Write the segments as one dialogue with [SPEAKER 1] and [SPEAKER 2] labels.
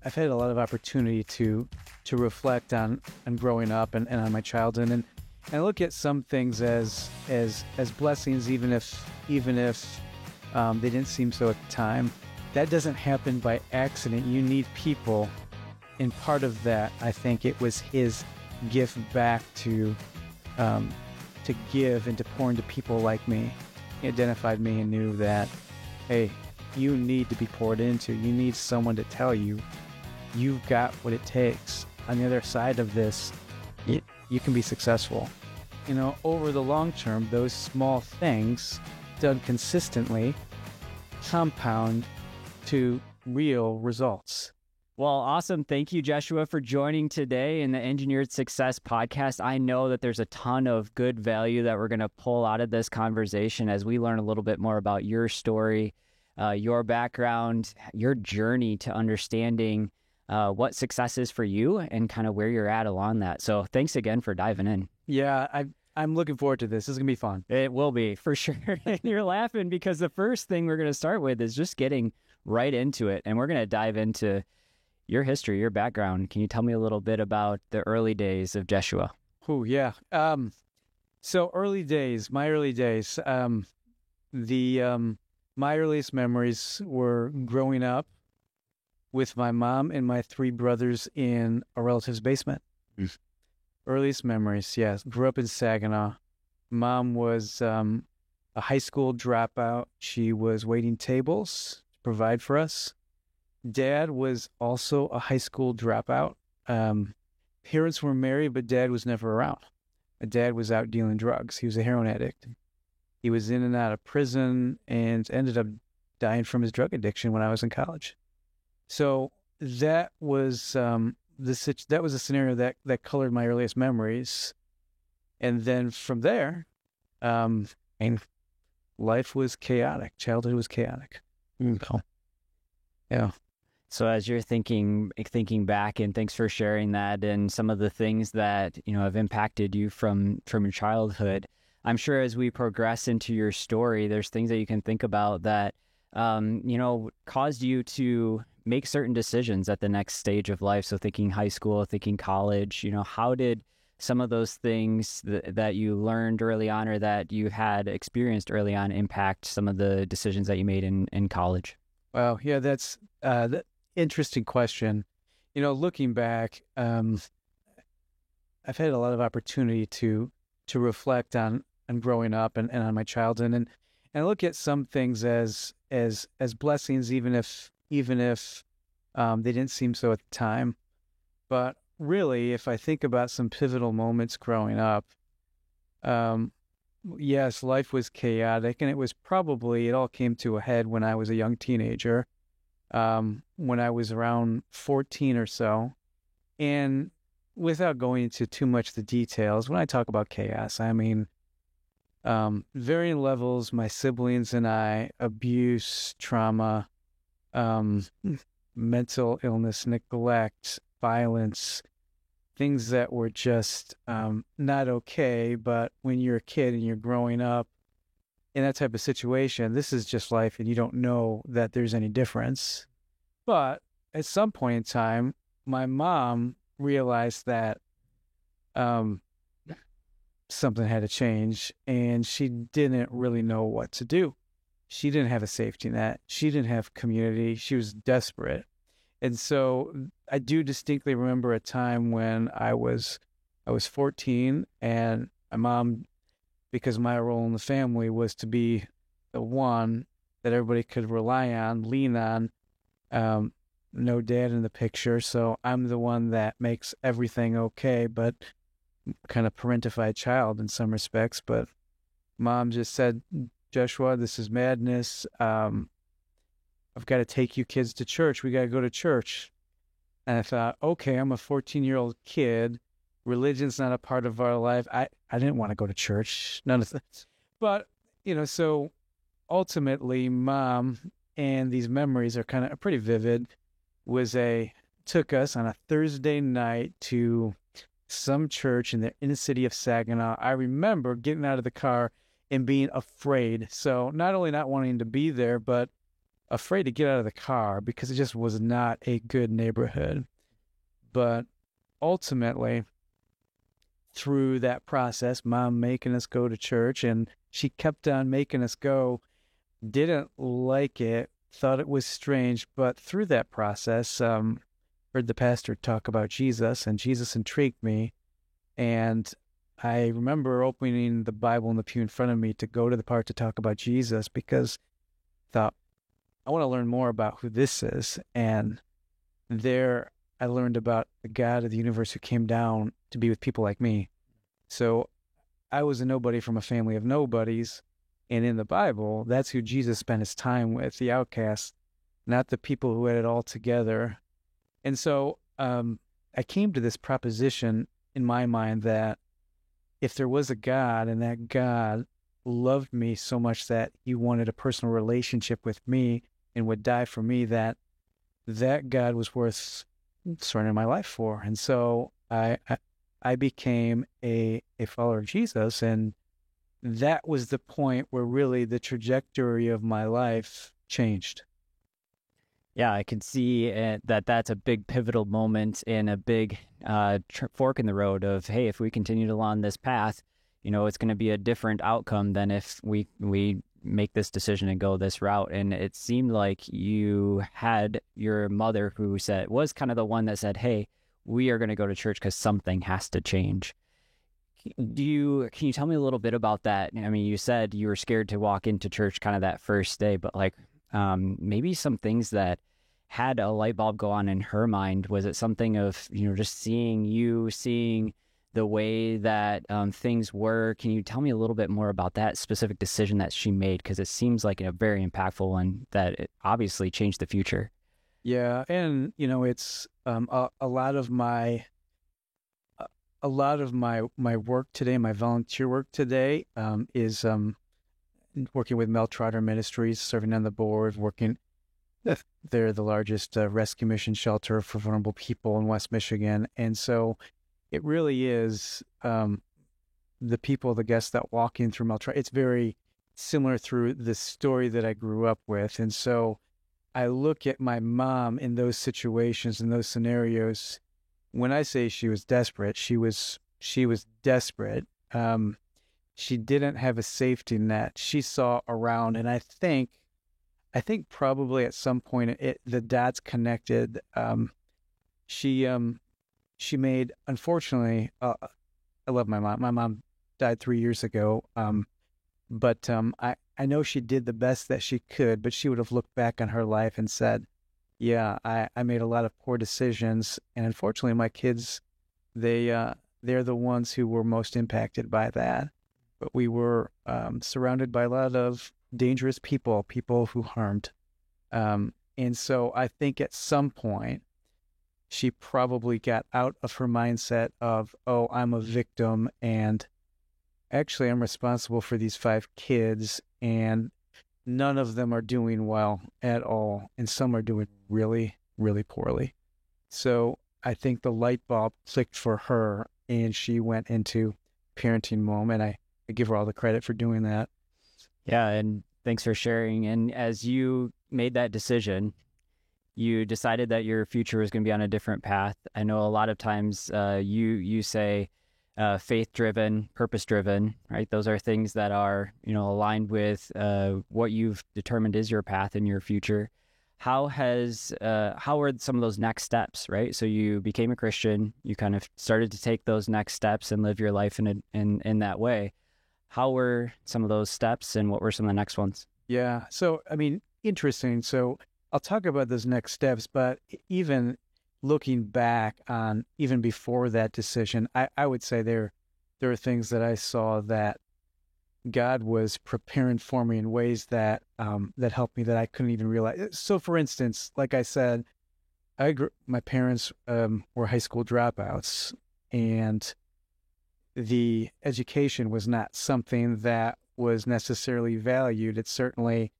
[SPEAKER 1] I've had a lot of opportunity to reflect on growing up and on my childhood, and I look at some things as blessings, even if they didn't seem so at the time. That doesn't happen by accident. You need people, and part of that, I think, it was his gift back to give and to pour into people like me. He identified me and knew that, hey, you need to be poured into. You need someone to tell you you've got what it takes. On the other side of this, you can be successful. You know, over the long term, those small things done consistently compound to real results.
[SPEAKER 2] Well, awesome. Thank you, Joshua, for joining today in the Engineered Success podcast. I know that there's a ton of good value that we're going to pull out of this conversation as we learn a little bit more about your story, your background, your journey to understanding what success is for you and kind of where you're at along that. So thanks again for diving in.
[SPEAKER 1] Yeah, I'm looking forward to this. This is going to be fun.
[SPEAKER 2] It will be, for sure. And you're laughing because the first thing we're going to start with is just getting right into it. And we're going to dive into your history, your background. Can you tell me a little bit about the early days of Jeshua?
[SPEAKER 1] Oh, yeah. So my early days, my earliest memories were growing up with my mom and my three brothers in a relative's basement. Earliest memories, yes. Grew up in Saginaw. Mom was a high school dropout. She was waiting tables to provide for us. Dad was also a high school dropout. Parents were married, but Dad was never around. My dad was out dealing drugs. He was a heroin addict. He was in and out of prison and ended up dying from his drug addiction when I was in college. So that was that was a scenario that colored my earliest memories. And then from there, and life was chaotic. Childhood was chaotic. Yeah.
[SPEAKER 2] So as you're thinking back, and thanks for sharing that and some of the things that, have impacted you from your childhood, I'm sure as we progress into your story, there's things that you can think about that, caused you to make certain decisions at the next stage of life. So thinking high school, thinking college, how did some of those things that you learned early on or that you had experienced early on impact some of the decisions that you made in college?
[SPEAKER 1] Wow. Yeah, that's that interesting question. Looking back, I've had a lot of opportunity to reflect on growing up and on my childhood, and I look at some things as blessings, even if they didn't seem so at the time. But really, if I think about some pivotal moments growing up, yes, life was chaotic, and it all came to a head when I was a young teenager, when I was around 14 or so. And without going into too much of the details, when I talk about chaos, I mean varying levels, my siblings and I, abuse, trauma, mental illness, neglect, violence, things that were just not okay. But when you're a kid and you're growing up in that type of situation, this is just life, and you don't know that there's any difference. But at some point in time, my mom realized that something had to change, and she didn't really know what to do. She didn't have a safety net. She didn't have community. She was desperate. And so I do distinctly remember a time when I was 14, and my mom, because my role in the family was to be the one that everybody could rely on, lean on, no dad in the picture, so I'm the one that makes everything okay, but kind of parentified child in some respects. But mom just said, Joshua, this is madness. I've got to take you kids to church. We got to go to church. And I thought, okay, I'm a 14-year-old kid. Religion's not a part of our life. I didn't want to go to church. None of that. But, so ultimately, mom, and these memories are kind of pretty vivid, took us on a Thursday night to some church in the inner city of Saginaw. I remember getting out of the car and being afraid. So not only not wanting to be there, but afraid to get out of the car because it just was not a good neighborhood. But ultimately, through that process, Mom making us go to church, and she kept on making us go, didn't like it, thought it was strange, but through that process, heard the pastor talk about Jesus, and Jesus intrigued me. And I remember opening the Bible in the pew in front of me to go to the part to talk about Jesus, because I thought, I want to learn more about who this is. And there I learned about the God of the universe who came down to be with people like me. So I was a nobody from a family of nobodies. And in the Bible, that's who Jesus spent his time with, the outcasts, not the people who had it all together. And so I came to this proposition in my mind that if there was a God, and that God loved me so much that he wanted a personal relationship with me and would die for me, that God was worth surrendering my life for. And so I became a follower of Jesus, and that was the point where really the trajectory of my life changed.
[SPEAKER 2] Yeah, I can see that that's a big pivotal moment and a big fork in the road of, hey, if we continue along this path, it's going to be a different outcome than if we make this decision and go this route. And it seemed like you had your mother who was kind of the one that said, hey, we are going to go to church because something has to change. Can you tell me a little bit about that? I mean, you said you were scared to walk into church kind of that first day, but maybe some things that had a light bulb go on in her mind. Was it something of, just seeing the way that things were? Can you tell me a little bit more about that specific decision that she made? Because it seems like a very impactful one that it obviously changed the future.
[SPEAKER 1] Yeah, and it's a lot of my work today, my volunteer work today, is working with Mel Trotter Ministries, serving on the board, working. They're the largest rescue mission shelter for vulnerable people in West Michigan, and so it really is the people, the guests that walk in through Mel Trotter. It's very similar through the story that I grew up with, and so I look at my mom in those situations, in those scenarios. When I say she was desperate, she was desperate. She didn't have a safety net. She saw around, and I think probably at some point the dots connected. She made, unfortunately, I love my mom. My mom died 3 years ago. But I know she did the best that she could, but she would have looked back on her life and said, yeah, I made a lot of poor decisions. And unfortunately, my kids, they're the ones who were most impacted by that. But we were surrounded by a lot of dangerous people who harmed. And so I think at some point, she probably got out of her mindset of, oh, I'm a victim, and actually I'm responsible for these 5 kids, and none of them are doing well at all, and some are doing really, really poorly. So I think the light bulb clicked for her, and she went into parenting mode, and I give her all the credit for doing that.
[SPEAKER 2] Yeah, and thanks for sharing. And as you made that decision, you decided that your future was going to be on a different path. I know a lot of times you say faith-driven, purpose-driven, right? Those are things that are, aligned with what you've determined is your path in your future. How are some of those next steps, right? So you became a Christian, you kind of started to take those next steps and live your life in that way. How were some of those steps, and what were some of the next ones?
[SPEAKER 1] Yeah. So, I mean, interesting. So I'll talk about those next steps, but even looking back on even before that decision, I would say there are things that I saw that God was preparing for me in ways that that helped me that I couldn't even realize. So, for instance, like I said, my parents were high school dropouts, and the education was not something that was necessarily valued. It certainly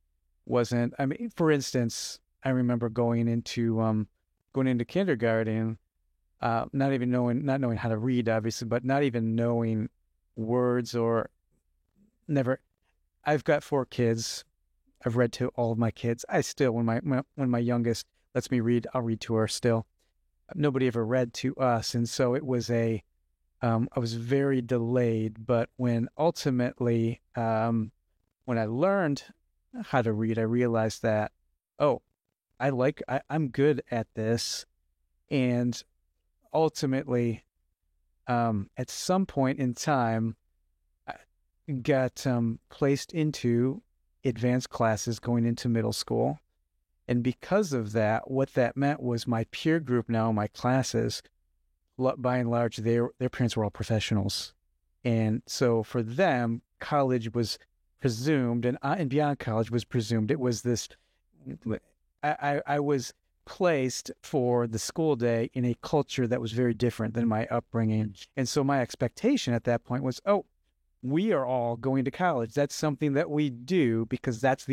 [SPEAKER 1] wasn't. I mean, for instance, I remember going into kindergarten, not knowing how to read, obviously, but not even knowing words or never. I've got 4 kids. I've read to all of my kids. I still, when my youngest lets me read, I'll read to her still. Nobody ever read to us. And so it was I was very delayed, but when ultimately, when I learned how to read, I realized that, oh, I'm good at this. And ultimately, at some point in time, I got placed into advanced classes going into middle school. And because of that, what that meant was my peer group now, my classes, by and large, their parents were all professionals. And so for them, college was presumed, and beyond college was presumed. It was this, I was placed for the school day in a culture that was very different than my upbringing. And so my expectation at that point was, oh, we are all going to college. That's something that we do because that's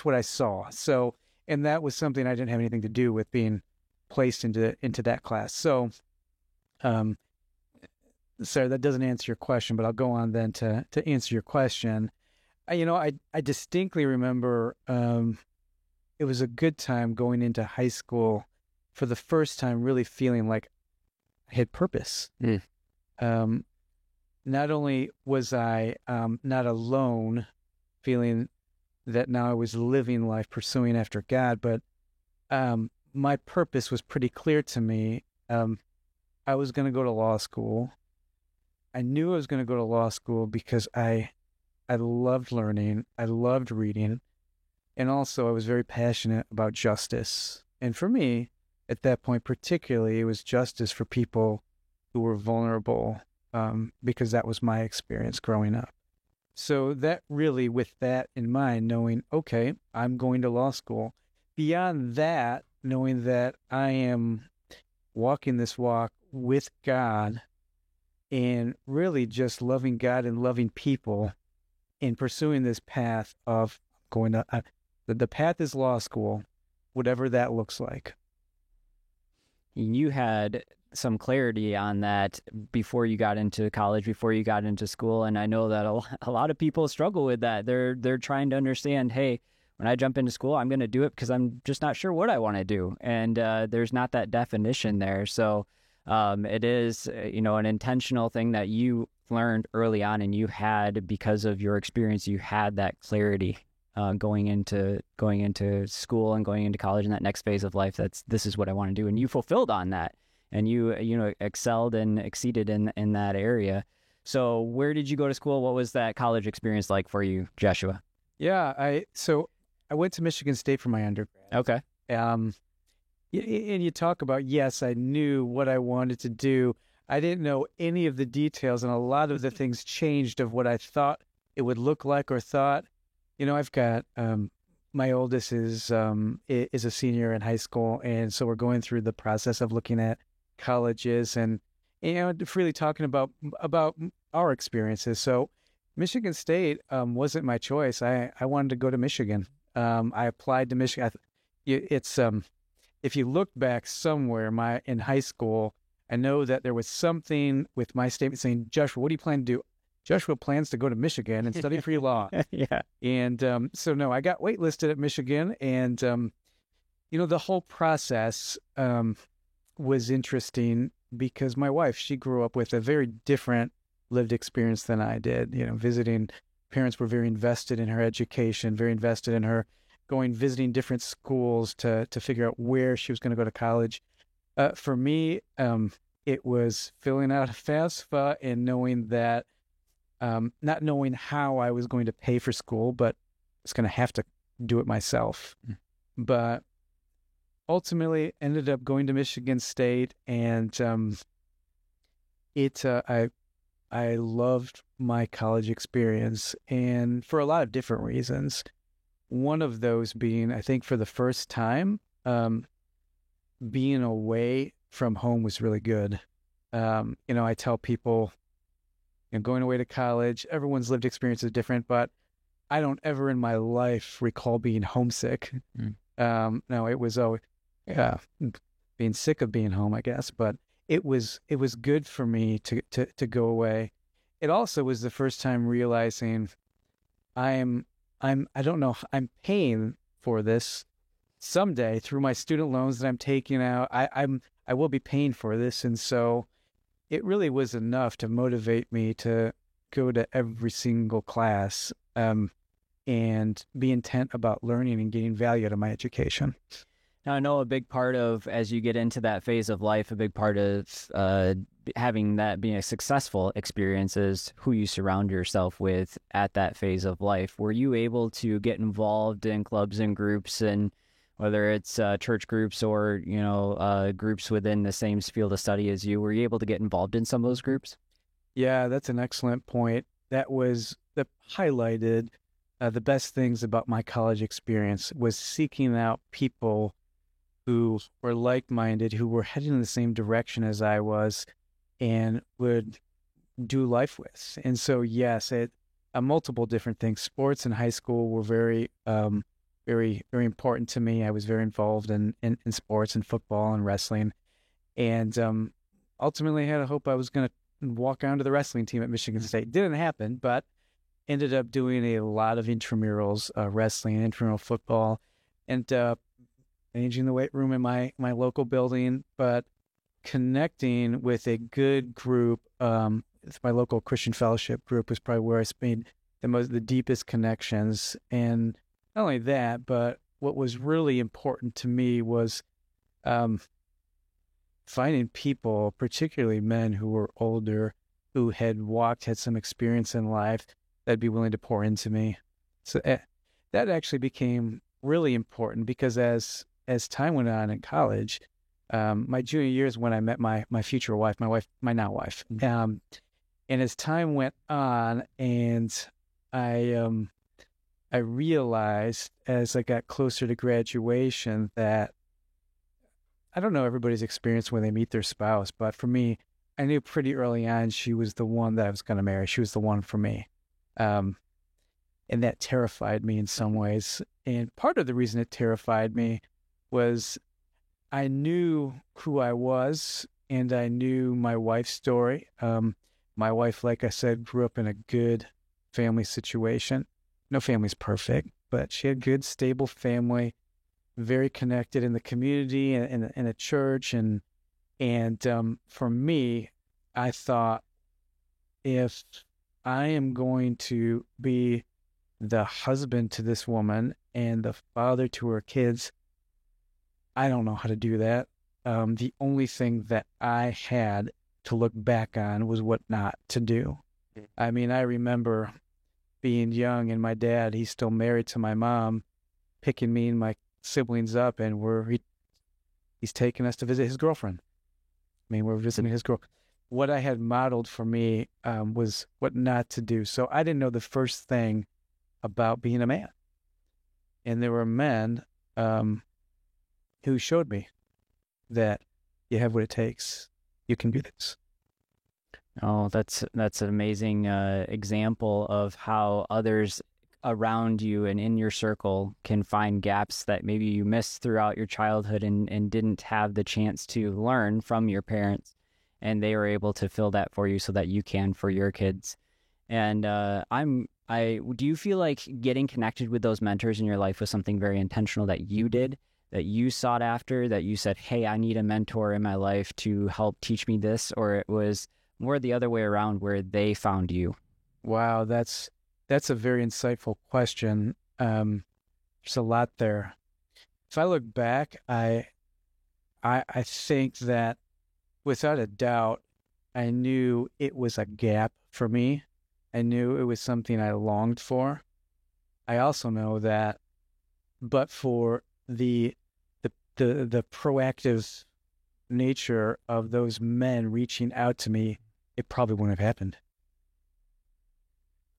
[SPEAKER 1] what I saw. So, and that was something I didn't have anything to do with being placed into that class. So, sorry, that doesn't answer your question, but I'll go on then to answer your question. I distinctly remember it was a good time going into high school for the first time, really feeling like I had purpose. Not only was I not alone, feeling that now I was living life pursuing after God, but my purpose was pretty clear to me. I was going to go to law school. I knew I was going to go to law school because I loved learning. I loved reading. And also I was very passionate about justice. And for me, at that point particularly, it was justice for people who were vulnerable, because that was my experience growing up. So that really, with that in mind, knowing, okay, I'm going to law school. Beyond that, knowing that I am walking this walk with God and really just loving God and loving people and pursuing this path of going to, the path is law school, whatever that looks like.
[SPEAKER 2] You had some clarity on that before you got into college, before you got into school. And I know that a lot of people struggle with that. They're trying to understand, hey, when I jump into school, I'm going to do it because I'm just not sure what I want to do. And there's not that definition there. So it is, an intentional thing that you learned early on, and you had, because of your experience, you had that clarity going into school and going into college and that next phase of life. This is what I want to do. And you fulfilled on that. And you excelled and exceeded in that area. So where did you go to school? What was that college experience like for you, Joshua?
[SPEAKER 1] Yeah, I went to Michigan State for my undergrad.
[SPEAKER 2] Okay.
[SPEAKER 1] And you talk about, yes, I knew what I wanted to do. I didn't know any of the details, and a lot of the things changed of what I thought it would look like or thought. I've got my oldest is a senior in high school, and so we're going through the process of looking at colleges and freely talking about our experiences. So Michigan State wasn't my choice. I wanted to go to Michigan. I applied to Michigan. It's if you look back somewhere in high school, I know that there was something with my statement saying, Joshua, what do you plan to do? Joshua plans to go to Michigan and study pre-law.
[SPEAKER 2] Yeah.
[SPEAKER 1] And so no, I got waitlisted at Michigan, and the whole process was interesting because my wife, she grew up with a very different lived experience than I did. Visiting parents were very invested in her education, very invested in her visiting different schools to figure out where she was going to go to college. For me, it was filling out a FAFSA and knowing that, not knowing how I was going to pay for school, but I was going to have to do it myself. But ultimately ended up going to Michigan State, and I loved my college experience, and for a lot of different reasons. One of those being, I think for the first time, being away from home was really good. I tell people, going away to college, everyone's lived experience is different, but I don't ever in my life recall being homesick. No, it was being sick of being home, I guess, but it was good for me to go away. It also was the first time realizing I'm I don't know, I'm paying for this someday through my student loans that I'm taking out. I will be paying for this. And so it really was enough to motivate me to go to every single class, and be intent about learning and getting value out of my education.
[SPEAKER 2] Now, I know a big part of, as you get into that phase of life, a big part of having that being a successful experience is who you surround yourself with at that phase of life. Were you able to get involved in clubs and groups, and whether it's church groups or, groups within the same field of study as you, were you able to get involved in some of those groups?
[SPEAKER 1] Yeah, that's an excellent point. That highlighted the best things about my college experience was seeking out people who were like-minded, who were heading in the same direction as I was and would do life with. And so, yes, multiple different things. Sports in high school were very, very, very important to me. I was very involved in sports and football and wrestling. And ultimately, I had a hope I was going to walk onto the wrestling team at Michigan State. Didn't happen, but ended up doing a lot of intramurals, wrestling, intramural football, and managing the weight room in my local building, but connecting with a good group. My local Christian Fellowship group was probably where I made the deepest connections. And not only that, but what was really important to me was finding people, particularly men who were older, who had some experience in life, that'd be willing to pour into me. So that actually became really important, because as time went on in college, my junior year is when I met my future wife, my now wife. And as time went on, and I realized as I got closer to graduation that, I don't know everybody's experience when they meet their spouse, but for me, I knew pretty early on she was the one that I was going to marry. She was the one for me. And that terrified me in some ways. And part of the reason it terrified me was I knew who I was, and I knew my wife's story. My wife, like I said, grew up in a good family situation. No family's perfect, but she had a good, stable family, very connected in the community and in a church. And for me, I thought, if I am going to be the husband to this woman and the father to her kids, I don't know how to do that. The only thing that I had to look back on was what not to do. I mean, I remember being young, and my dad, he's still married to my mom, picking me and my siblings up, and he's taking us to visit his girlfriend. I mean, we're visiting his girl. What I had modeled for me was what not to do. So I didn't know the first thing about being a man. And there were men who showed me that you have what it takes. You can do this.
[SPEAKER 2] Oh, that's an amazing example of how others around you and in your circle can find gaps that maybe you missed throughout your childhood and didn't have the chance to learn from your parents, and they were able to fill that for you so that you can for your kids. And do you feel like getting connected with those mentors in your life was something very intentional that you did, that you sought after, that you said, hey, I need a mentor in my life to help teach me this, or it was more the other way around where they found you?
[SPEAKER 1] Wow, that's a very insightful question. There's a lot there. If I look back, I think that without a doubt, I knew it was a gap for me. I knew it was something I longed for. I also know that, but for the proactive nature of those men reaching out to me, it probably wouldn't have happened.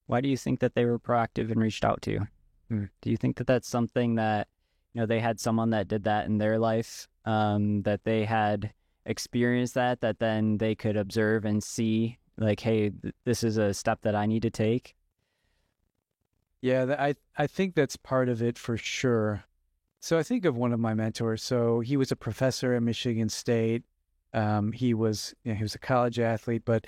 [SPEAKER 2] Why do you think that they were proactive and reached out to you? Do you think that that's something that, they had someone that did that in their life, that they had experienced that then they could observe and see, like, hey, this is a step that I need to take?
[SPEAKER 1] Yeah, I think that's part of it for sure. So I think of one of my mentors. So he was a professor at Michigan State. He was a college athlete, but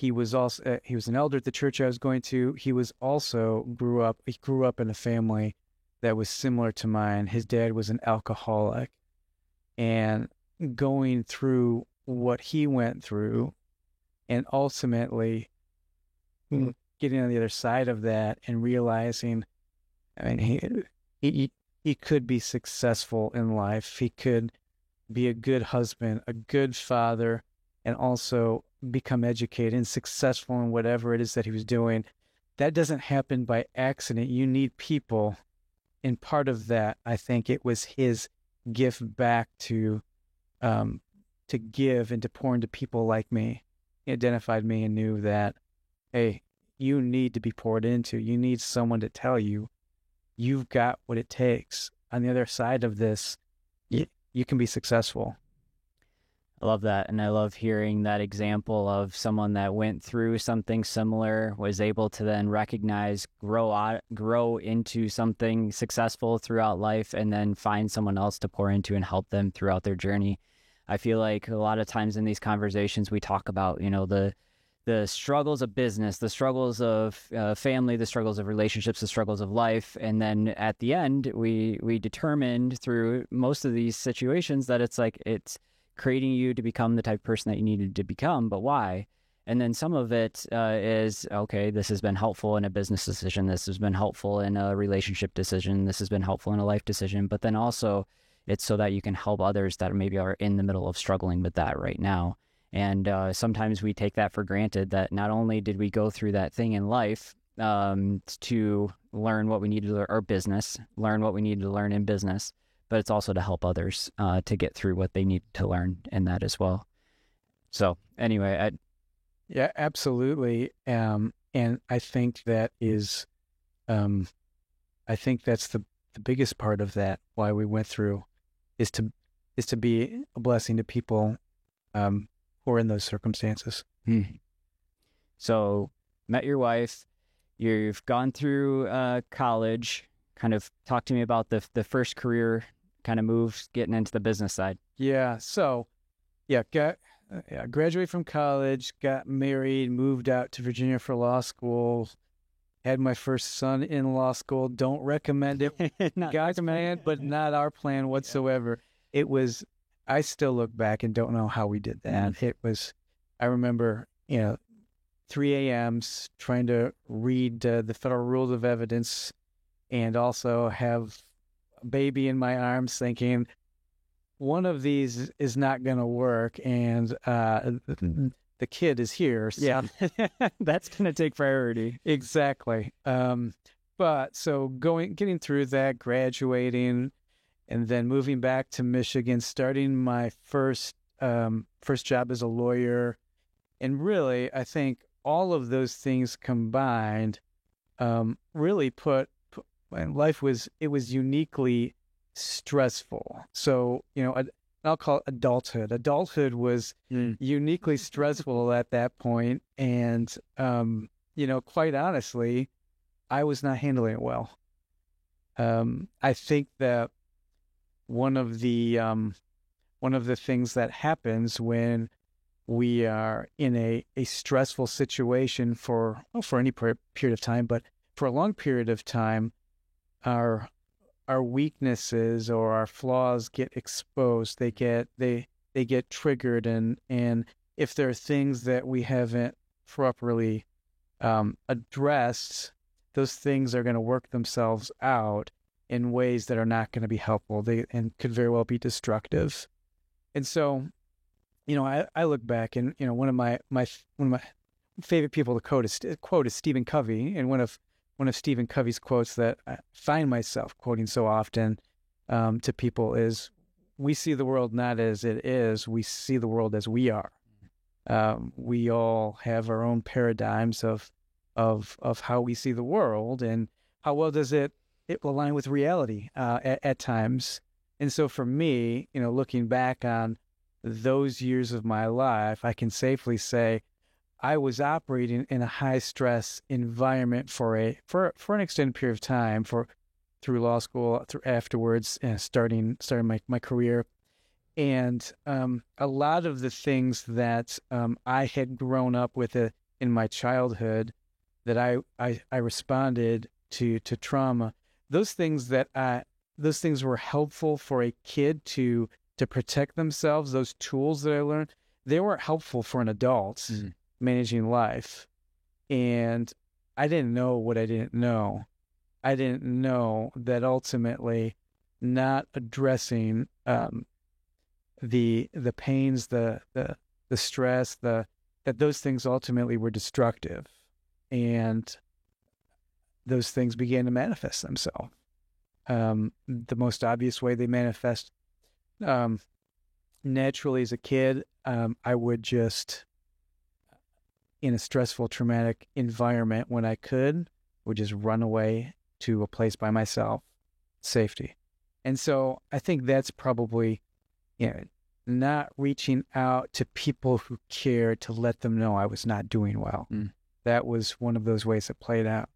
[SPEAKER 1] he was also he was an elder at the church I was going to. He grew up in a family that was similar to mine. His dad was an alcoholic, and going through what he went through, and ultimately getting on the other side of that and realizing, I mean, he could be successful in life. He could be a good husband, a good father, and also become educated and successful in whatever it is that he was doing. That doesn't happen by accident. You need people. And part of that, I think it was his gift back to give and to pour into people like me. He identified me and knew that, hey, you need to be poured into. You need someone to tell you, you've got what it takes. On the other side of this, you can be successful.
[SPEAKER 2] I love that. And I love hearing that example of someone that went through something similar, was able to then recognize, grow into something successful throughout life, and then find someone else to pour into and help them throughout their journey. I feel like a lot of times in these conversations, we talk about, the struggles of business, the struggles of family, the struggles of relationships, the struggles of life. And then at the end, we determined through most of these situations that it's creating you to become the type of person that you needed to become, but why? And then some of it is, okay, this has been helpful in a business decision. This has been helpful in a relationship decision. This has been helpful in a life decision. But then also it's so that you can help others that maybe are in the middle of struggling with that right now. And sometimes we take that for granted, that not only did we go through that thing in life to learn what we needed to learn, or business, learn what we needed to learn in business, but it's also to help others to get through what they need to learn in that as well. So anyway,
[SPEAKER 1] yeah, absolutely. And I think that is, I think that's the biggest part of that, why we went through, is to be a blessing to people who are in those circumstances.
[SPEAKER 2] So met your wife, you've gone through college. Kind of talk to me about the first career kind of moves, getting into the business side.
[SPEAKER 1] Yeah. So, graduated from college, got married, moved out to Virginia for law school, had my first son in law school. Don't recommend it. God's plan, but not our plan whatsoever. It was, I still look back and don't know how we did that. It was, I remember, 3 a.m.s trying to read the Federal Rules of Evidence, and also have a baby in my arms, thinking one of these is not going to work, and the kid is here. So.
[SPEAKER 2] Yeah, that's going to take priority.
[SPEAKER 1] Exactly. But so getting through that, graduating, and then moving back to Michigan, starting my first job as a lawyer, and really, I think all of those things combined really life was uniquely stressful. So, I'll call it adulthood. Adulthood was uniquely stressful at that point. And, quite honestly, I was not handling it well. I think that one of the things that happens when we are in a stressful situation for any period of time, but for a long period of time, our weaknesses or our flaws get exposed. They get triggered, and if there are things that we haven't properly addressed, those things are going to work themselves out in ways that are not going to be helpful. And could very well be destructive. And so, I look back, and one of my favorite people to quote is Stephen Covey, and one of Stephen Covey's quotes that I find myself quoting so often to people is, "We see the world not as it is; we see the world as we are." We all have our own paradigms of how we see the world, and how well does it align with reality at times. And so, for me, looking back on those years of my life, I can safely say I was operating in a high stress environment for an extended period of time, through law school, through afterwards, starting my career, and a lot of the things that I had grown up with in my childhood that I responded to trauma. Those things were helpful for a kid to protect themselves. Those tools that I learned, they weren't helpful for an adult managing life. And I didn't know what I didn't know. I didn't know that ultimately not addressing the pains, the stress, that those things ultimately were destructive, and those things began to manifest themselves. The most obvious way they manifest naturally as a kid, I would just, in a stressful, traumatic environment, when I would just run away to a place by myself, safety. And so I think that's probably, not reaching out to people who care to let them know I was not doing well. That was one of those ways it played out.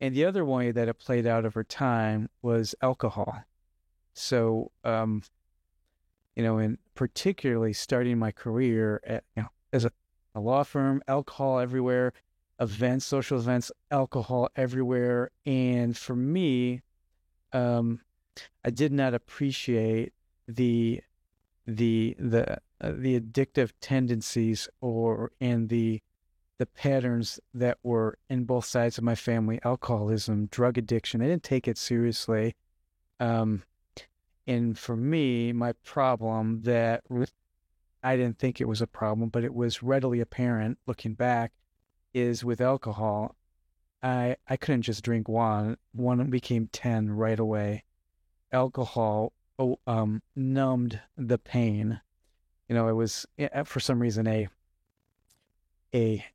[SPEAKER 1] And the other way that it played out over time was alcohol. So, and particularly starting my career as a law firm, alcohol everywhere, events, social events, alcohol everywhere. And for me, I did not appreciate the addictive tendencies and the patterns that were in both sides of my family: alcoholism, drug addiction. I didn't take it seriously. And for me, my problem that I didn't think it was a problem, but it was readily apparent looking back, is with alcohol. I couldn't just drink one. One became 10 right away. Alcohol numbed the pain. It was, for some reason, I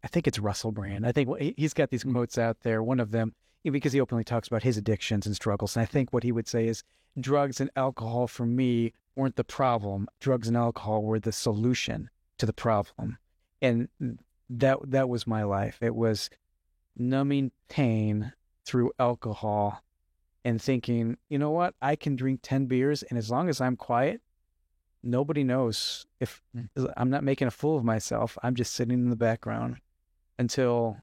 [SPEAKER 1] think it's Russell Brand. I think he's got these quotes out there. One of them, because he openly talks about his addictions and struggles. And I think what he would say is, drugs and alcohol for me weren't the problem. Drugs and alcohol were the solution to the problem. And that was my life. It was numbing pain through alcohol and thinking, you know what, I can drink 10 beers, and as long as I'm quiet, nobody knows. If I'm not making a fool of myself, I'm just sitting in the background until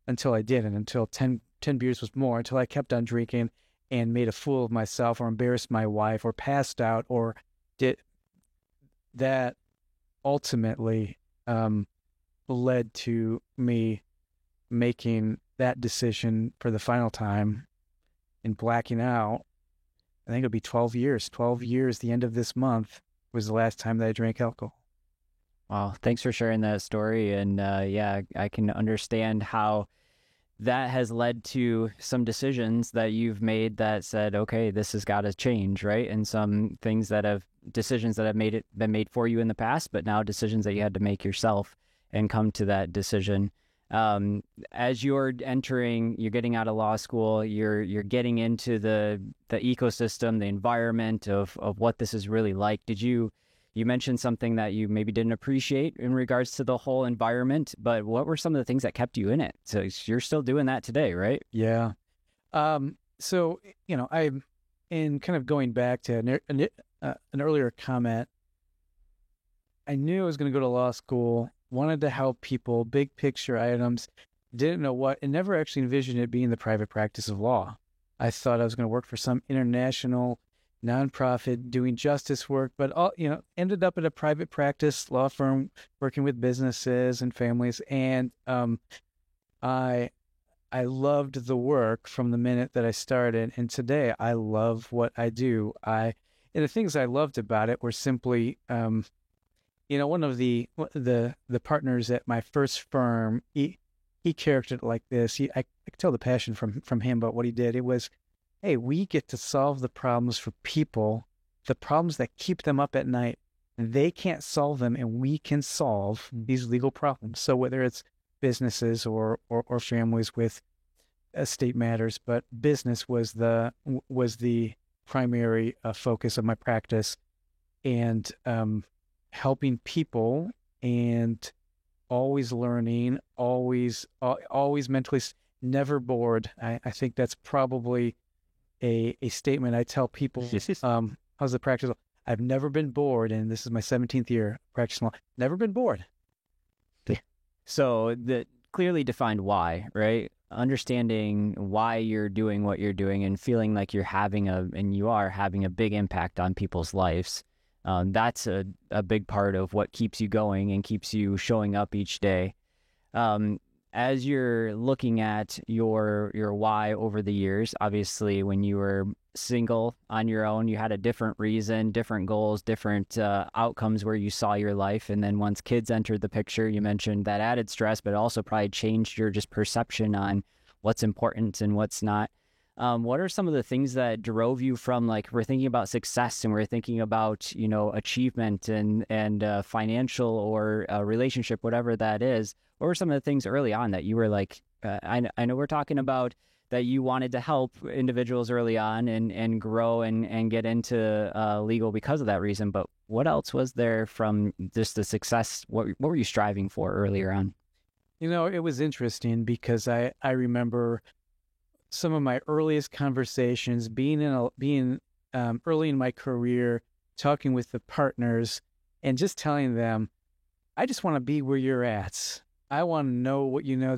[SPEAKER 1] I didn't, until 10 beers was more, until I kept on drinking and made a fool of myself, or embarrassed my wife, or passed out, or did that. Ultimately led to me making that decision for the final time and blacking out. I think it'll be 12 years. 12 years, the end of this month, was the last time that I drank alcohol.
[SPEAKER 2] Wow. Thanks for sharing that story. And I can understand how that has led to some decisions that you've made that said, okay, this has got to change, right? And some decisions that have been made for you in the past, but now decisions that you had to make yourself and come to that decision. As you're getting out of law school, you're getting into the ecosystem, the environment of what this is really like. You mentioned something that you maybe didn't appreciate in regards to the whole environment, but what were some of the things that kept you in it? So you're still doing that today, right?
[SPEAKER 1] Yeah. So, I'm in kind of going back to an earlier comment. I knew I was going to go to law school, wanted to help people, big picture items, didn't know what, and never actually envisioned it being the private practice of law. I thought I was going to work for some international nonprofit doing justice work, but ended up at a private practice law firm working with businesses and families. And I loved the work from the minute that I started, and today I love what I do. And the things I loved about it were simply, one of the partners at my first firm, he characterized it like this. I could tell the passion from him about what he did. It was, hey, we get to solve the problems for people, the problems that keep them up at night. And they can't solve them, and we can solve these legal problems. So whether it's businesses or families with estate matters, but business was the primary focus of my practice, and helping people, and always learning, always mentally never bored. I think that's probably a statement I tell people. How's the practice? I've never been bored, and this is my 17th year practicing law. Never been bored.
[SPEAKER 2] So clearly defined why, right? Understanding why you're doing what you're doing and feeling like you are having a big impact on people's lives. That's a big part of what keeps you going and keeps you showing up each day. Um, as you're looking at your why over the years, obviously when you were single on your own, you had a different reason, different goals, different outcomes where you saw your life. And then once kids entered the picture, you mentioned that added stress, but also probably changed your just perception on what's important and what's not. What are some of the things that drove you from, like, we're thinking about success and we're thinking about, achievement and financial or relationship, whatever that is? What were some of the things early on that you were like, I know we're talking about that you wanted to help individuals early on and grow and get into legal because of that reason, but what else was there from just the success? What were you striving for earlier on?
[SPEAKER 1] It was interesting because I remember some of my earliest conversations being early in my career, talking with the partners and just telling them, I just want to be where you're at. I want to know what you know.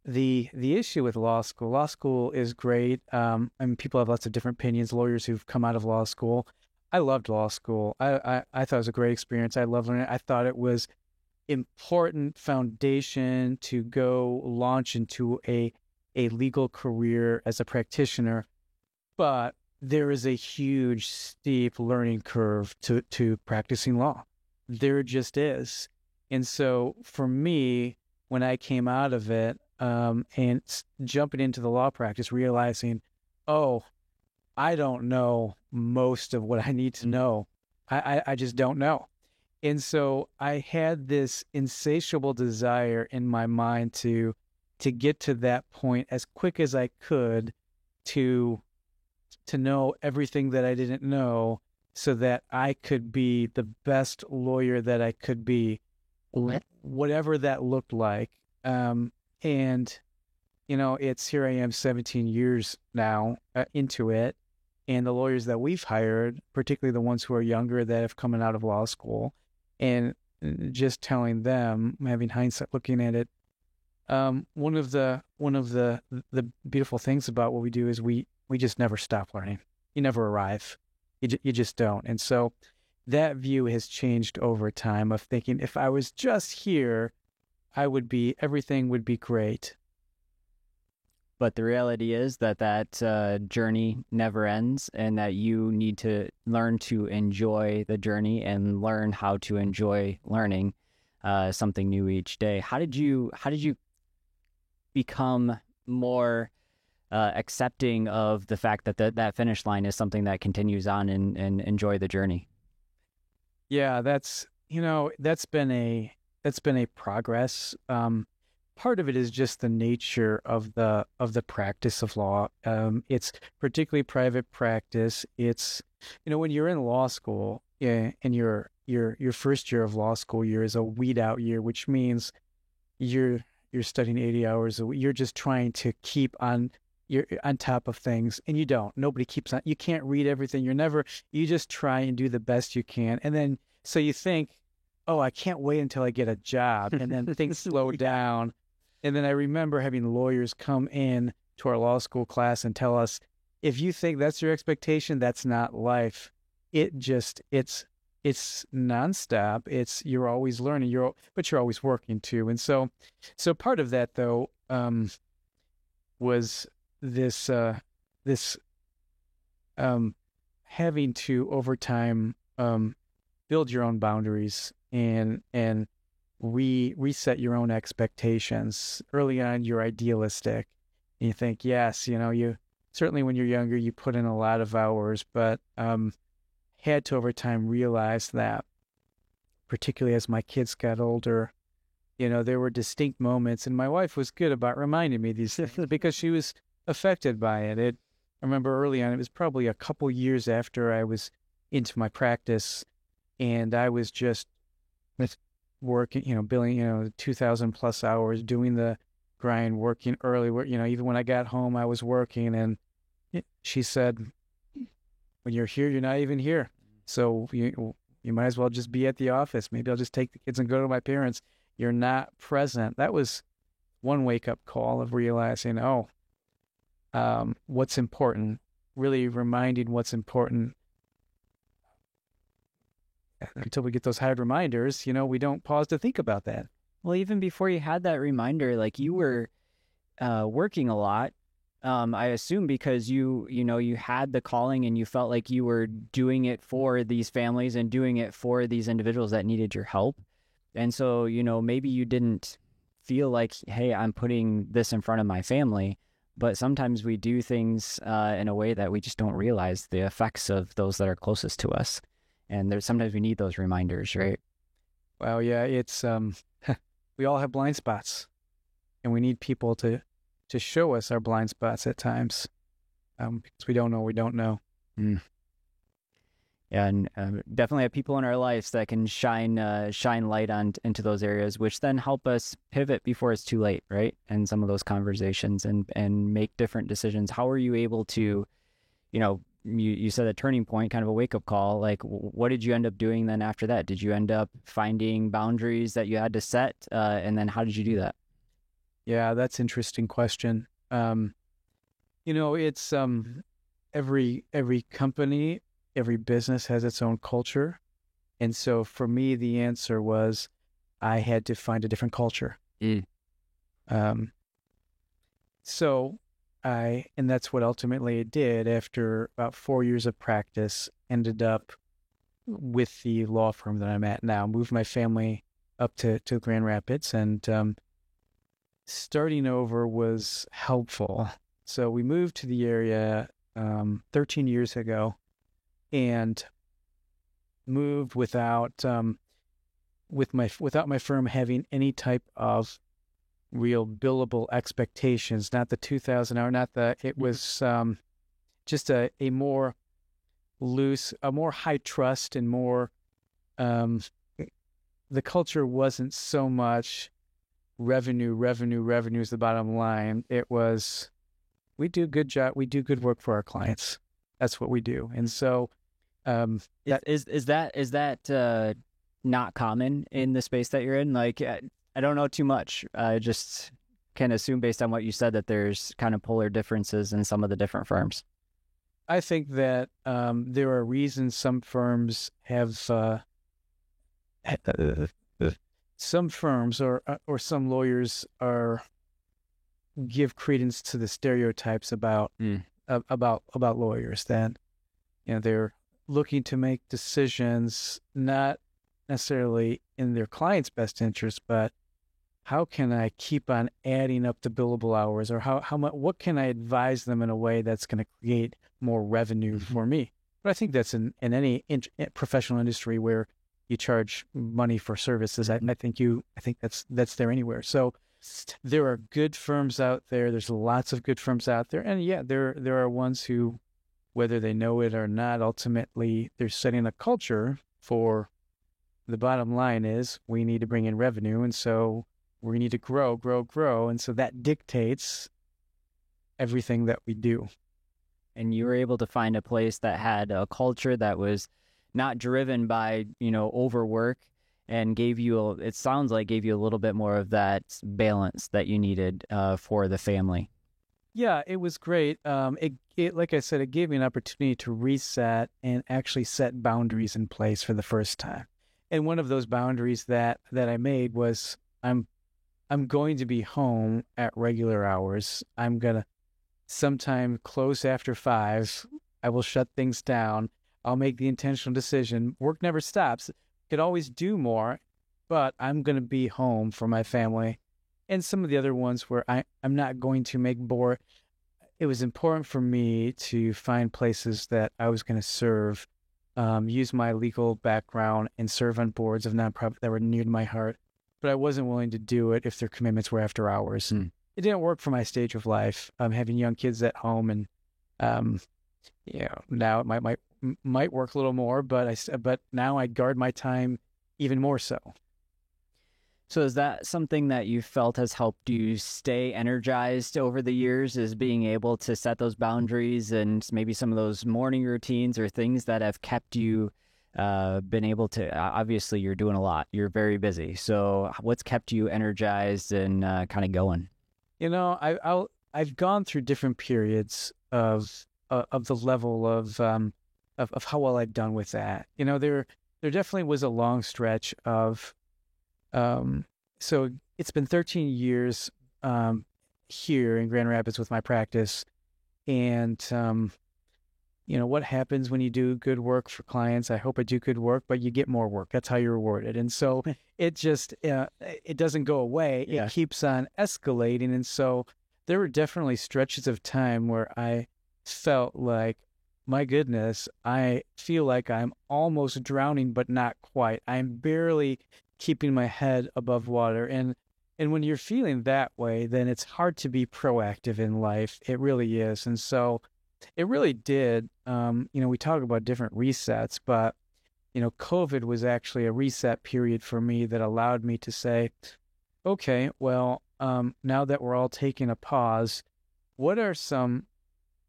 [SPEAKER 1] The issue with law school is great. I mean, people have lots of different opinions, lawyers who've come out of law school. I loved law school. I thought it was a great experience. I loved learning. I thought it was important foundation to go launch into a legal career as a practitioner. But there is a huge, steep learning curve to practicing law. There just is. And so for me, when I came out of it, and jumping into the law practice, realizing, oh, I don't know most of what I need to know. I just don't know. And so I had this insatiable desire in my mind to get to that point as quick as I could to know everything that I didn't know so that I could be the best lawyer that I could be, whatever that looked like. And, it's here I am 17 years now into it. And the lawyers that we've hired, particularly the ones who are younger that have come out of law school, and just telling them, having hindsight looking at it, one of the beautiful things about what we do is we just never stop learning. You never arrive. You just don't. And so that view has changed over time of thinking, if I was just here, everything would be great.
[SPEAKER 2] But the reality is that journey never ends, and that you need to learn to enjoy the journey and learn how to enjoy learning something new each day. How did you become more accepting of the fact that that finish line is something that continues on and enjoy the journey?
[SPEAKER 1] Yeah, that's been a progress. Part of it is just the nature of the practice of law. It's particularly private practice. It's, when you're in law school, and your first year of law school year is a weed out year, which means you're studying 80 hours a week. You're just trying to keep you're on top of things, and you don't. Nobody keeps on. You can't read everything. You just try and do the best you can. And then, so you think, oh, I can't wait until I get a job. And then things slow down. And then I remember having lawyers come in to our law school class and tell us, if you think that's your expectation, that's not life. It's nonstop. You're always learning, but you're always working too. And so part of that though, was this having to over time, build your own boundaries and reset your own expectations. Early on, you're idealistic. And you think, yes, you certainly when you're younger, you put in a lot of hours, but had to over time realize that, particularly as my kids got older, there were distinct moments, and my wife was good about reminding me these things because she was affected by it. I remember early on, it was probably a couple years after I was into my practice, and I was just working, billing, 2,000 plus hours, doing the grind, working early, even when I got home, I was working. And she said, when you're here, you're not even here. So you might as well just be at the office. Maybe I'll just take the kids and go to my parents. You're not present. That was one wake-up call of realizing, what's important, really reminding what's important. Until we get those hard reminders, we don't pause to think about that.
[SPEAKER 2] Well, even before you had that reminder, like you were working a lot, I assume because you had the calling and you felt like you were doing it for these families and doing it for these individuals that needed your help. And so, maybe you didn't feel like, hey, I'm putting this in front of my family. But sometimes we do things in a way that we just don't realize the effects of those that are closest to us. And sometimes we need those reminders, right?
[SPEAKER 1] Well, yeah, it's we all have blind spots, and we need people to show us our blind spots at times, because we don't know we don't know.
[SPEAKER 2] Yeah, and definitely have people in our lives that can shine light into those areas, which then help us pivot before it's too late, right? And some of those conversations and make different decisions. How are you able to, you said a turning point, kind of a wake-up call. Like, what did you end up doing then after that? Did you end up finding boundaries that you had to set? And then how did you do that?
[SPEAKER 1] Yeah, that's an interesting question. It's every company, every business has its own culture. And so for me, the answer was I had to find a different culture. And that's what ultimately it did. After about 4 years of practice, ended up with the law firm that I'm at now, moved my family up to Grand Rapids, and starting over was helpful. So we moved to the area 13 years ago, and moved without my firm having any type of real billable expectations. Not the 2,000 hour, it was just a more loose, a more high trust, and more the culture wasn't so much revenue is the bottom line. It was, we do good work for our clients. That's what we do. And so
[SPEAKER 2] is that not common in the space that you're in? Like, I don't know too much. I just can assume based on what you said that there's kind of polar differences in some of the different firms.
[SPEAKER 1] I think that there are reasons some firms have some firms or some lawyers give credence to the stereotypes about lawyers, that they're looking to make decisions not necessarily in their client's best interest, but how can I keep on adding up the billable hours, or how much, what can I advise them in a way that's going to create more revenue for me? But I think that's in any professional industry where you charge money for services. I think that's there anywhere. So there are good firms out there. There's lots of good firms out there, and yeah, there are ones who, whether they know it or not, ultimately they're setting a culture for, the bottom line is we need to bring in revenue, and so we need to grow, and so that dictates everything that we do.
[SPEAKER 2] And you were able to find a place that had a culture that was not driven by, overwork, and it sounds like gave you a little bit more of that balance that you needed for the family.
[SPEAKER 1] Yeah, it was great. It like I said, it gave me an opportunity to reset and actually set boundaries in place for the first time. And one of those boundaries that I made was I'm going to be home at regular hours. I'm gonna sometime close after 5. I will shut things down. I'll make the intentional decision. Work never stops. Could always do more, but I'm going to be home for my family. And some of the other ones where I'm not going to make board. It was important for me to find places that I was going to serve, use my legal background and serve on boards of nonprofit that were near to my heart. But I wasn't willing to do it if their commitments were after hours. It didn't work for my stage of life. I'm having young kids at home, and now it might work a little more, but now I guard my time even more so.
[SPEAKER 2] So is that something that you felt has helped you stay energized over the years, is being able to set those boundaries and maybe some of those morning routines or things that have kept you been able to, obviously you're doing a lot, you're very busy. So what's kept you energized and kind of going?
[SPEAKER 1] I've gone through different periods of the level of how well I've done with that. There definitely was a long stretch of so it's been 13 years here in Grand Rapids with my practice, and what happens when you do good work for clients? I hope I do good work, but you get more work. That's how you're rewarded. And so it just, it doesn't go away.
[SPEAKER 2] Yeah.
[SPEAKER 1] It keeps on escalating. And so there were definitely stretches of time where I felt like, my goodness, I feel like I'm almost drowning, but not quite. I'm barely keeping my head above water. And when you're feeling that way, then it's hard to be proactive in life. It really is. And so it really did. We talk about different resets, but, COVID was actually a reset period for me that allowed me to say, okay, well, now that we're all taking a pause, what are some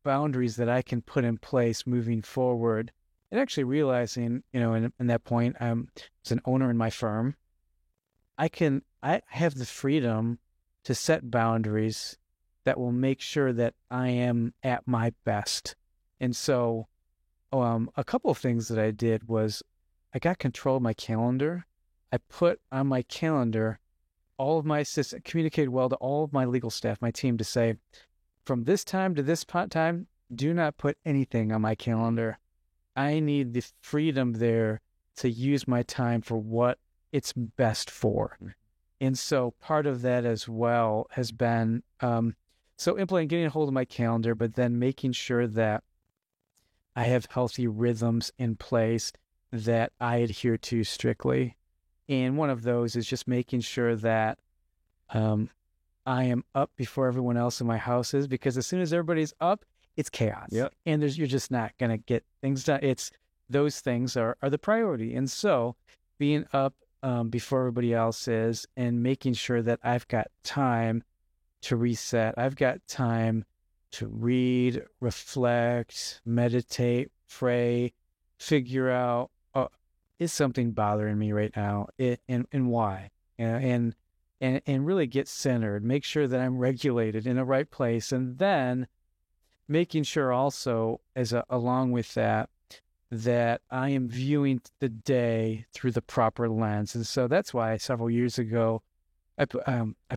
[SPEAKER 1] boundaries that I can put in place moving forward? And actually realizing, in that point, as an owner in my firm, I have the freedom to set boundaries that will make sure that I am at my best. And so a couple of things that I did was I got control of my calendar. I put on my calendar all of my assistants, communicated well to all of my legal staff, my team, to say, from this time to this time, do not put anything on my calendar. I need the freedom there to use my time for what it's best for. And so part of that as well has been getting a hold of my calendar, but then making sure that I have healthy rhythms in place that I adhere to strictly. And one of those is just making sure that I am up before everyone else in my house is, because as soon as everybody's up, it's chaos.
[SPEAKER 2] Yep.
[SPEAKER 1] And you're just not going to get things done. Those things are the priority. And so being up before everybody else is, and making sure that I've got time to reset. I've got time to read, reflect, meditate, pray, figure out, is something bothering me right now, and why, and really get centered, make sure that I'm regulated in the right place, and then making sure also, along with that I am viewing the day through the proper lens. And so that's why several years ago, I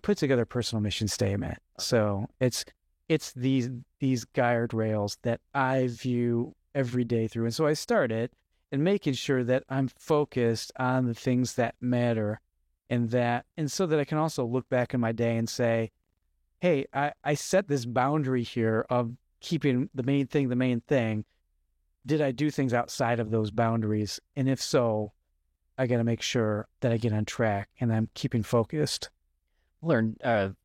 [SPEAKER 1] put together a personal mission statement. So it's these guardrails that I view every day through. And so I started in making sure that I'm focused on the things that matter, and so that I can also look back in my day and say, hey, I set this boundary here of keeping the main thing. Did I do things outside of those boundaries? And if so, I got to make sure that I get on track and I'm keeping focused.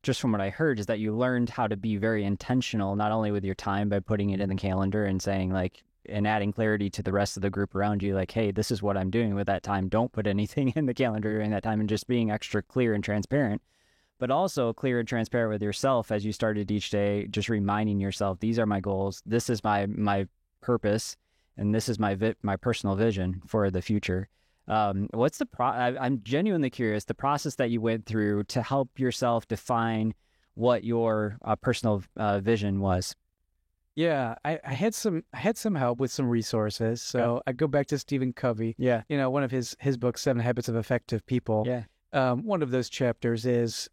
[SPEAKER 2] Just from what I heard, is that you learned how to be very intentional, not only with your time by putting it in the calendar and saying, like, and adding clarity to the rest of the group around you, like, hey, this is what I'm doing with that time. Don't put anything in the calendar during that time, and just being extra clear and transparent, but also clear and transparent with yourself as you started each day, just reminding yourself, these are my goals. This is my purpose, and this is my personal vision for the future. What's I'm genuinely curious, the process that you went through to help yourself define what your personal vision was.
[SPEAKER 1] Yeah, I had some help with some resources. So I go back to Stephen Covey.
[SPEAKER 2] Yeah.
[SPEAKER 1] One of his books, 7 Habits of Effective People.
[SPEAKER 2] Yeah.
[SPEAKER 1] One of those chapters is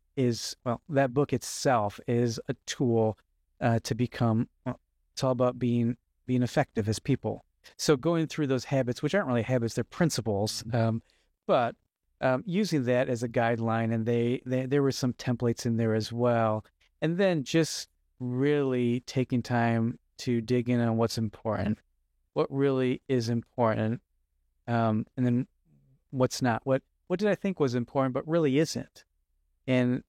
[SPEAKER 1] that book itself is a tool to become. It's all about being effective as people. So going through those habits, which aren't really habits, they're principles, but using that as a guideline, and there were some templates in there as well, and then just really taking time to dig in on what's important, what really is important, and then what's not. What did I think was important but really isn't, and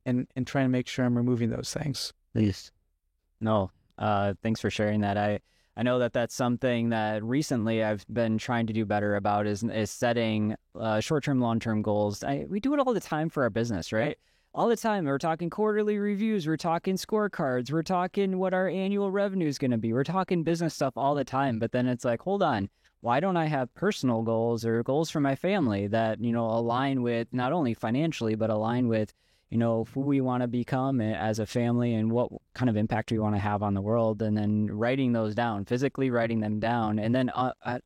[SPEAKER 1] trying to make sure I'm removing those things.
[SPEAKER 2] Yes. No. Thanks for sharing that. I know that that's something that recently I've been trying to do better about is setting short-term, long-term goals. We do it all the time for our business, right? All the time. We're talking quarterly reviews. We're talking scorecards. We're talking what our annual revenue is going to be. We're talking business stuff all the time. But then it's like, hold on. Why don't I have personal goals or goals for my family that, align with not only financially, but align with, who we want to become as a family and what kind of impact we want to have on the world, and then writing those down, physically writing them down, and then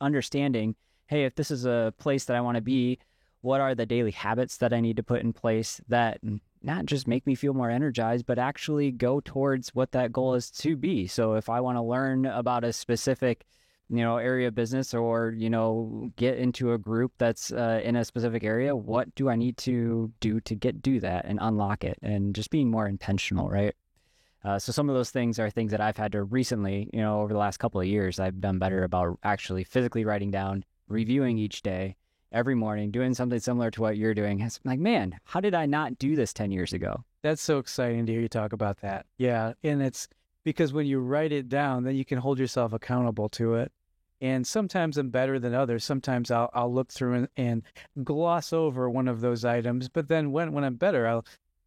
[SPEAKER 2] understanding, hey, if this is a place that I want to be, what are the daily habits that I need to put in place that not just make me feel more energized, but actually go towards what that goal is to be. So if I want to learn about a specific, area of business, or, get into a group that's in a specific area, what do I need to do to do that and unlock it, and just being more intentional, right? So some of those things are things that I've had to recently, over the last couple of years, I've done better about actually physically writing down, reviewing each day, every morning, doing something similar to what you're doing. It's like, man, how did I not do this 10 years ago?
[SPEAKER 1] That's so exciting to hear you talk about that. Yeah. And it's because when you write it down, then you can hold yourself accountable to it. And sometimes I'm better than others. Sometimes I'll look through and gloss over one of those items. But then when I'm better,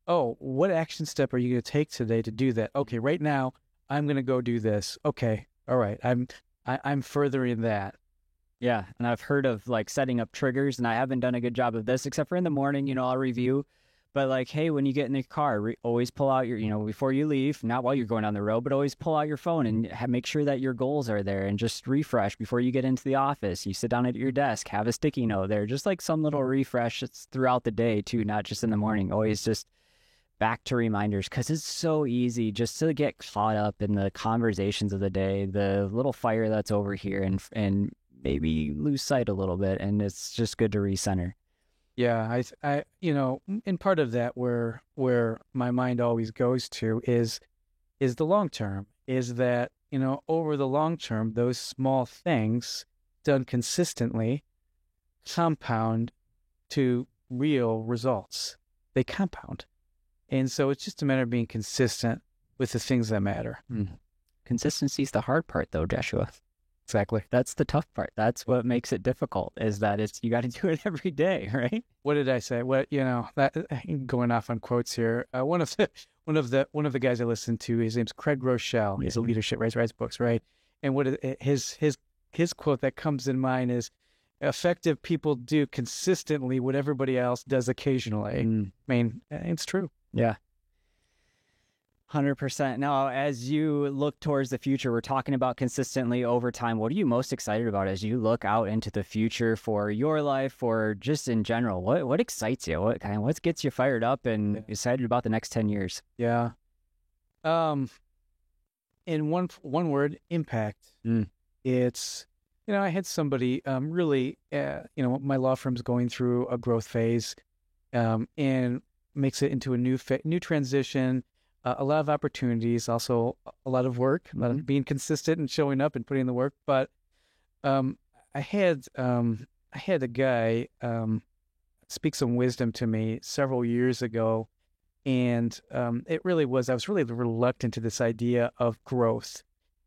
[SPEAKER 1] what action step are you going to take today to do that? Okay, right now I'm going to go do this. Okay, all right. I'm furthering that.
[SPEAKER 2] Yeah, and I've heard of like setting up triggers, and I haven't done a good job of this, except for in the morning, I'll review. But like, hey, when you get in the car, always pull out your, before you leave, not while you're going down the road, but always pull out your phone and make sure that your goals are there, and just refresh before you get into the office. You sit down at your desk, have a sticky note there, just like some little refresh. It's throughout the day too, not just in the morning. Always just back to reminders, because it's so easy just to get caught up in the conversations of the day, the little fire that's over here, and maybe lose sight a little bit, and it's just good to recenter.
[SPEAKER 1] Yeah, I and part of that where my mind always goes to is the long term, is that, over the long term, those small things done consistently compound to real results. They compound. And so it's just a matter of being consistent with the things that matter.
[SPEAKER 2] Consistency is the hard part, though, Joshua.
[SPEAKER 1] Exactly.
[SPEAKER 2] That's the tough part. That's what makes it difficult, is that you got to do it every day, right?
[SPEAKER 1] What did I say? That going off on quotes here. One of the guys I listened to, his name's Craig Rochelle. He's a leadership, writes books, right? And what his quote that comes in mind is, effective people do consistently what everybody else does occasionally. I mean, it's true.
[SPEAKER 2] Yeah. 100%. Now, as you look towards the future, we're talking about consistently over time. What are you most excited about as you look out into the future for your life, or just in general? What excites you? What gets you fired up and excited about the next 10 years?
[SPEAKER 1] Yeah. In one word, impact. It's, I had somebody really, my law firm's going through a growth phase, and makes it into a new transition. A lot of opportunities, also a lot of work, a lot of being consistent and showing up and putting in the work. But I had a guy speak some wisdom to me several years ago, and I was really reluctant to this idea of growth,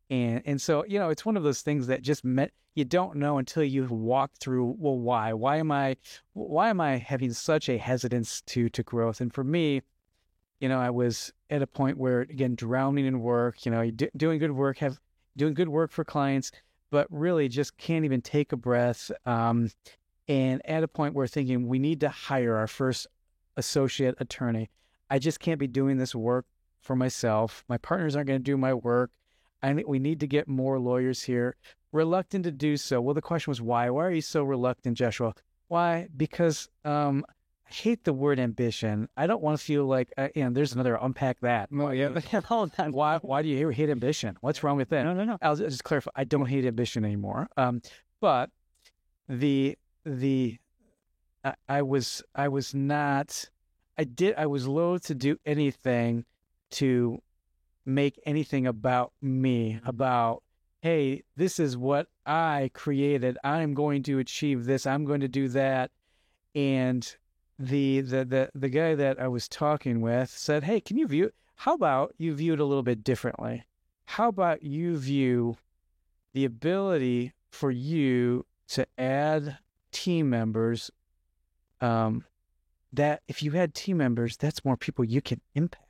[SPEAKER 1] and so it's one of those things that just you don't know until you walk through. Well, why am I having such a hesitance to growth? And for me, I was at a point where, again, drowning in work, doing good work for clients, but really just can't even take a breath. And at a point where thinking we need to hire our first associate attorney. I just can't be doing this work for myself. My partners aren't going to do my work. We need to get more lawyers here. Reluctant to do so. Well, the question was why? Why are you so reluctant, Joshua? Why? Because I hate the word ambition. I don't want to feel like, there's another unpack that.
[SPEAKER 2] Oh, yeah. Hold on.
[SPEAKER 1] Why do you hate ambition? What's wrong with that?
[SPEAKER 2] No.
[SPEAKER 1] I'll just clarify. I don't hate ambition anymore. But I was loath to do anything to make anything about me, about, hey, this is what I created. I'm going to achieve this. I'm going to do that. And the guy that I was talking with said, hey, how about you view it a little bit differently? How about you view the ability for you to add team members, that if you had team members, that's more people you can impact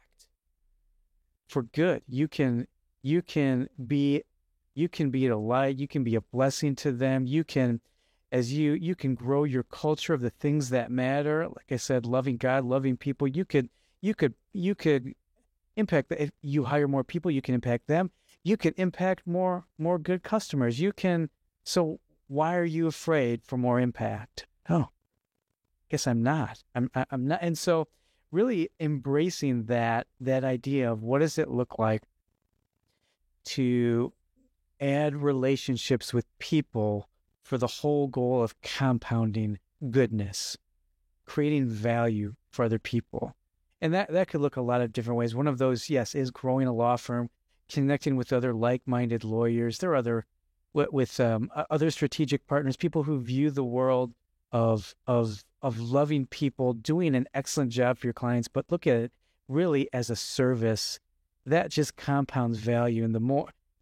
[SPEAKER 1] for good. You can be a light. You can be a blessing to them. You can grow your culture of the things that matter. Like I said, loving God, loving people. You could you could impact if you hire more people, you can impact them. You can impact more good customers. You can. So why are you afraid for more impact? Oh, guess I'm not. I'm not. And so really embracing that idea of what does it look like to add relationships with people for the whole goal of compounding goodness, creating value for other people. And that could look a lot of different ways. One of those, yes, is growing a law firm, connecting with other like-minded lawyers. There are other other strategic partners, people who view the world of loving people, doing an excellent job for your clients, but look at it really as a service. That just compounds value, and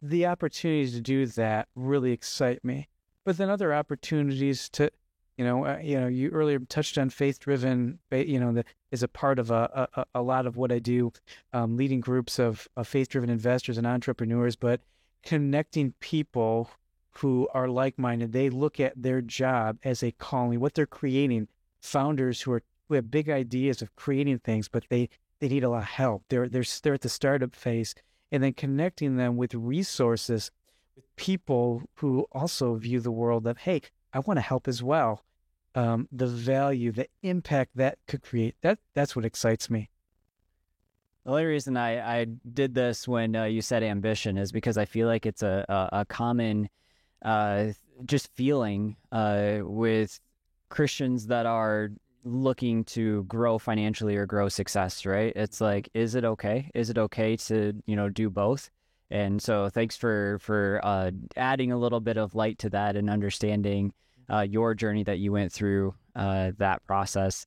[SPEAKER 1] the opportunities to do that really excite me. But then other opportunities to, you earlier touched on faith-driven, that is a part of a lot of what I do, leading groups of faith-driven investors and entrepreneurs, but connecting people who are like-minded. They look at their job as a calling, what they're creating. Founders who have big ideas of creating things, but they need a lot of help. They're at the startup phase, and then connecting them with resources, with people who also view the world of, hey, I want to help as well. The value, the impact that could create, that's what excites me.
[SPEAKER 2] The only reason I did this when you said ambition is because I feel like it's a common just feeling with Christians that are looking to grow financially or grow success, right? It's like, is it okay? Is it okay to, do both? And so thanks for adding a little bit of light to that and understanding your journey that you went through that process.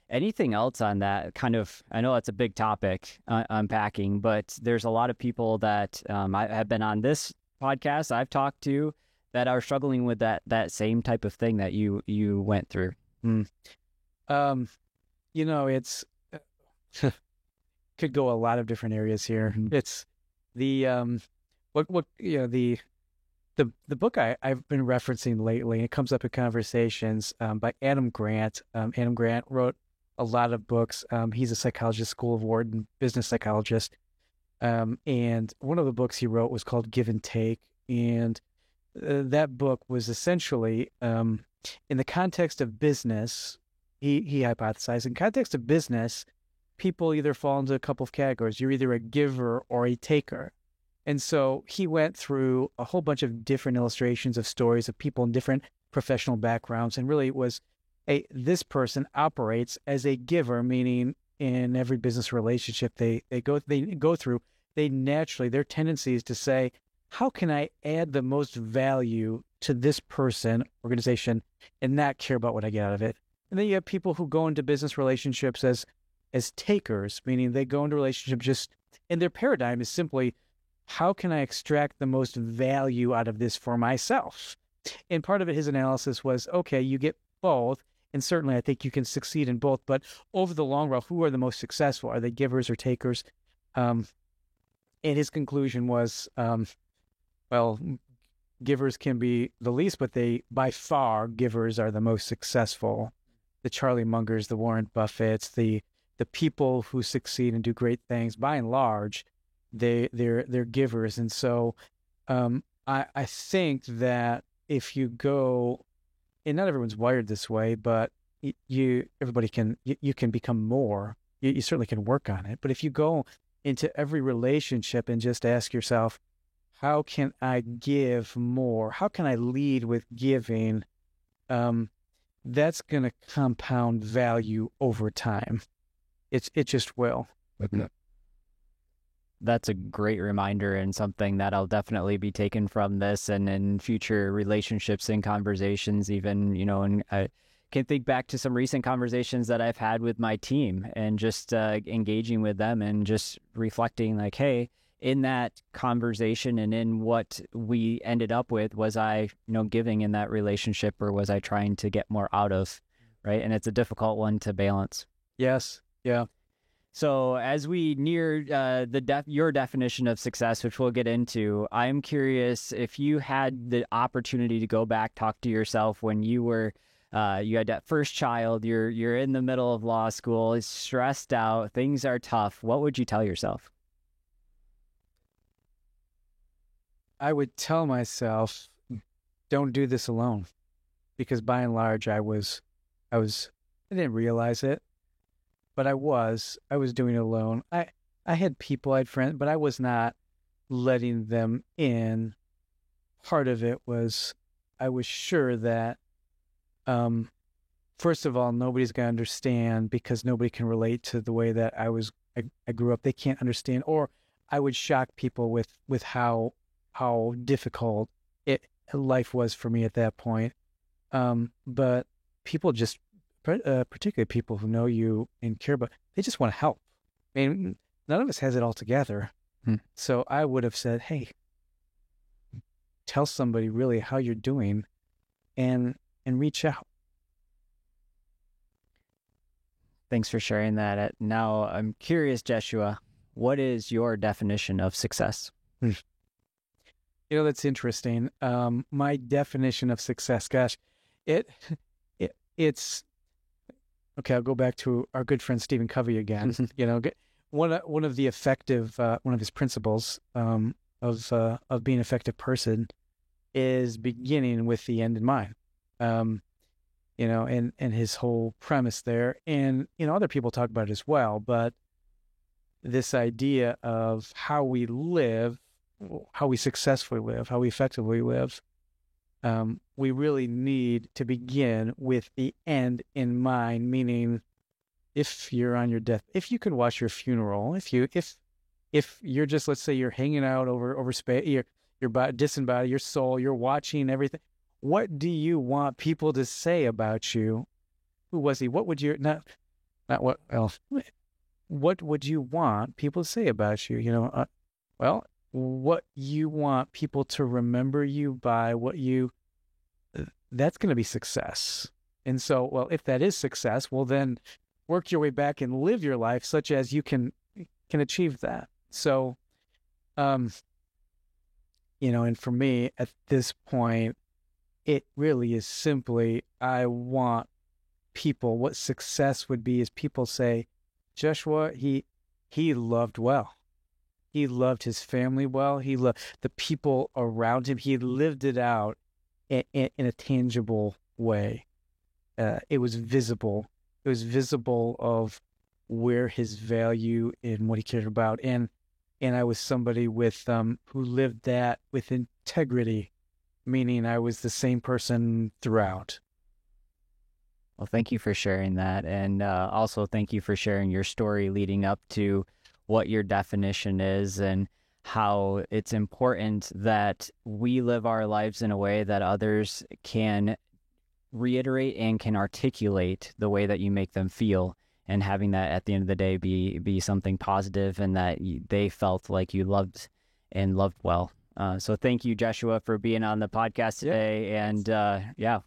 [SPEAKER 2] Anything else on that kind of, I know that's a big topic, unpacking, but there's a lot of people that I have been on this podcast I've talked to that are struggling with that same type of thing that you went through.
[SPEAKER 1] It's could go a lot of different areas here. Mm-hmm. It's the the book I've been referencing lately. It comes up in conversations by Adam Grant. Adam Grant wrote a lot of books. He's a psychologist, School of Wharton, business psychologist. And one of the books he wrote was called Give and Take. And that book was essentially, in the context of business, he hypothesized, in context of business, people either fall into a couple of categories. You're either a giver or a taker. And so he went through a whole bunch of different illustrations of stories of people in different professional backgrounds. And really it was, this person operates as a giver, meaning in every business relationship they go through, they naturally, their tendency is to say, how can I add the most value to this person, organization, and not care about what I get out of it? And then you have people who go into business relationships as takers, meaning they go into relationships just, and their paradigm is simply, how can I extract the most value out of this for myself? And part of it, his analysis was, okay, you get both, and certainly I think you can succeed in both, but over the long run, who are the most successful? Are they givers or takers? And his conclusion was, well, givers can be the least, but by far, givers are the most successful. The Charlie Mungers, the Warren Buffetts, the people who succeed and do great things, by and large, they're givers. And so I think that if you go, and not everyone's wired this way, but everybody can, you can become more. You certainly can work on it. But if you go into every relationship and just ask yourself, how can I give more? How can I lead with giving? That's going to compound value over time. It just will.
[SPEAKER 2] That's a great reminder and something that I'll definitely be taken from this and in future relationships and conversations even, and I can think back to some recent conversations that I've had with my team and just engaging with them and just reflecting like, hey, in that conversation and in what we ended up with, was I, giving in that relationship or was I trying to get more out of, right? And it's a difficult one to balance.
[SPEAKER 1] Yes. Yeah.
[SPEAKER 2] So as we near your definition of success, which we'll get into, I'm curious if you had the opportunity to go back, talk to yourself when you were You had that first child. You're in the middle of law school. It's stressed out. Things are tough. What would you tell yourself?
[SPEAKER 1] I would tell myself, don't do this alone, because by and large, I didn't realize it, but I was doing it alone. I had people, I had friends, but I was not letting them in. Part of it was I was sure that, first of all, nobody's going to understand because nobody can relate to the way that I grew up. They can't understand, or I would shock people with how difficult life was for me at that point. But people just, particularly people who know you and care about, they just want to help. I mean, none of us has it all together. So I would have said, hey, tell somebody really how you're doing and reach out.
[SPEAKER 2] Thanks for sharing that. Now, I'm curious, Jeshua, what is your definition of success?
[SPEAKER 1] That's interesting. My definition of success, gosh, it's okay. I'll go back to our good friend Stephen Covey again. One of the effective, one of his principles of being an effective person is beginning with the end in mind. And his whole premise there, and other people talk about it as well. But this idea of how we live, how we successfully live, how we effectively live, we really need to begin with the end in mind. Meaning, if you're on your death, if you could watch your funeral, if you're just, let's say you're hanging out over space, your disembodied, your soul, you're watching everything. What do you want people to say about you? Who was he? What would you not what else? What would you want people to say about you? What you want people to remember you by, that's going to be success. And so, well, if that is success, well, then work your way back and live your life such as you can achieve that. So, and for me at this point, it really is simply, I want people, what success would be is people say, Joshua, he loved well. He loved his family well. He loved the people around him. He lived it out in a tangible way. It was visible. It was visible of where his value and what he cared about. And I was somebody who lived that with integrity, meaning I was the same person throughout.
[SPEAKER 2] Well, thank you for sharing that. And also thank you for sharing your story leading up to what your definition is and how it's important that we live our lives in a way that others can reiterate and can articulate the way that you make them feel, and having that at the end of the day be something positive and that they felt like you loved and loved well. So thank you, Joshua, for being on the podcast today. Yeah. And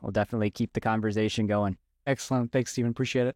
[SPEAKER 2] we'll definitely keep the conversation going.
[SPEAKER 1] Excellent. Thanks, Stephen. Appreciate it.